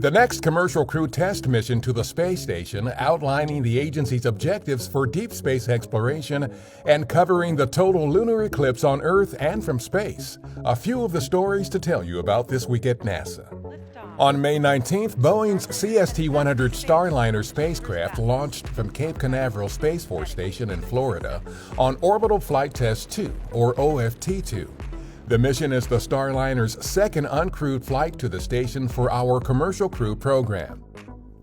The next commercial crew test mission to the space station, outlining the agency's objectives for deep space exploration and covering the total lunar eclipse on Earth and from space. A few of the stories to tell you about this week at NASA. On May 19th, Boeing's CST-100 Starliner spacecraft launched from Cape Canaveral Space Force Station in Florida on Orbital Flight Test 2, or OFT-2. The mission is the Starliner's second uncrewed flight to the station for our commercial crew program.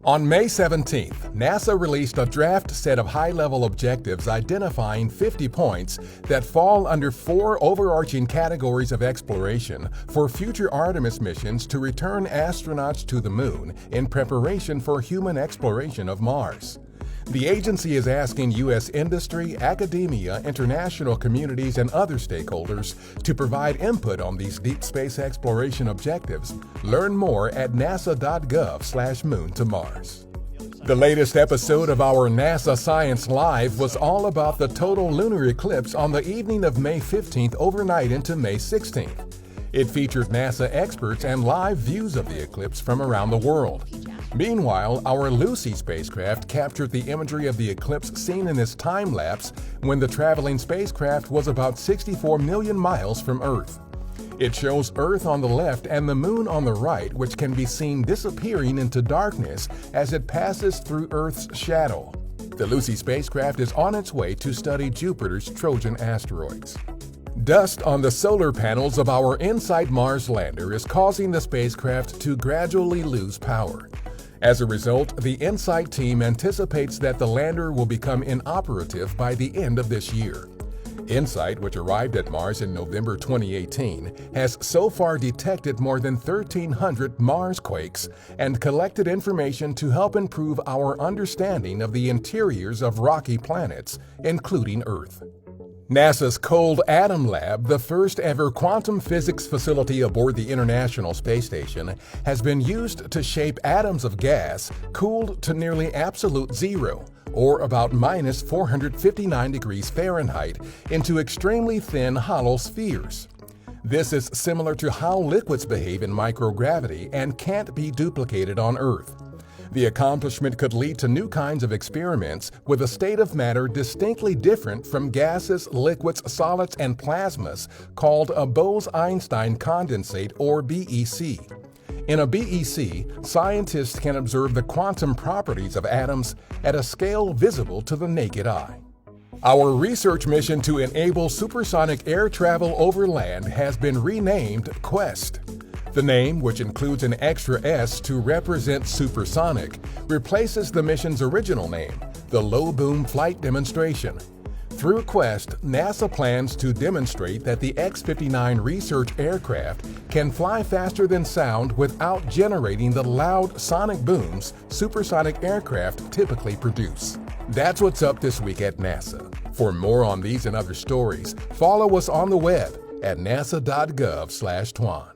On May 17th, NASA released a draft set of high-level objectives identifying 50 points that fall under 4 overarching categories of exploration for future Artemis missions to return astronauts to the Moon in preparation for human exploration of Mars. The agency is asking U.S. industry, academia, international communities, and other stakeholders to provide input on these deep space exploration objectives. Learn more at nasa.gov/moon to Mars. The latest episode of our NASA Science Live was all about the total lunar eclipse on the evening of May 15th overnight into May 16th. It featured NASA experts and live views of the eclipse from around the world. Meanwhile, our Lucy spacecraft captured the imagery of the eclipse seen in this time-lapse when the traveling spacecraft was about 64 million miles from Earth. It shows Earth on the left and the Moon on the right, which can be seen disappearing into darkness as it passes through Earth's shadow. The Lucy spacecraft is on its way to study Jupiter's Trojan asteroids. Dust on the solar panels of our InSight Mars lander is causing the spacecraft to gradually lose power. As a result, the InSight team anticipates that the lander will become inoperative by the end of this year. InSight, which arrived at Mars in November 2018, has so far detected more than 1,300 Mars quakes and collected information to help improve our understanding of the interiors of rocky planets, including Earth. NASA's Cold Atom Lab, the first ever quantum physics facility aboard the International Space Station, has been used to shape atoms of gas cooled to nearly absolute zero, or about minus 459 degrees Fahrenheit, into extremely thin hollow spheres. This is similar to how liquids behave in microgravity and can't be duplicated on Earth. The accomplishment could lead to new kinds of experiments with a state of matter distinctly different from gases, liquids, solids, and plasmas called a Bose-Einstein condensate, or BEC. In a BEC, scientists can observe the quantum properties of atoms at a scale visible to the naked eye. Our research mission to enable supersonic air travel over land has been renamed Quest. The name, which includes an extra S to represent Supersonic, replaces the mission's original name, the Low Boom Flight Demonstration. Through Quest, NASA plans to demonstrate that the X-59 research aircraft can fly faster than sound without generating the loud sonic booms supersonic aircraft typically produce. That's what's up this week at NASA. For more on these and other stories, follow us on the web at nasa.gov/twan.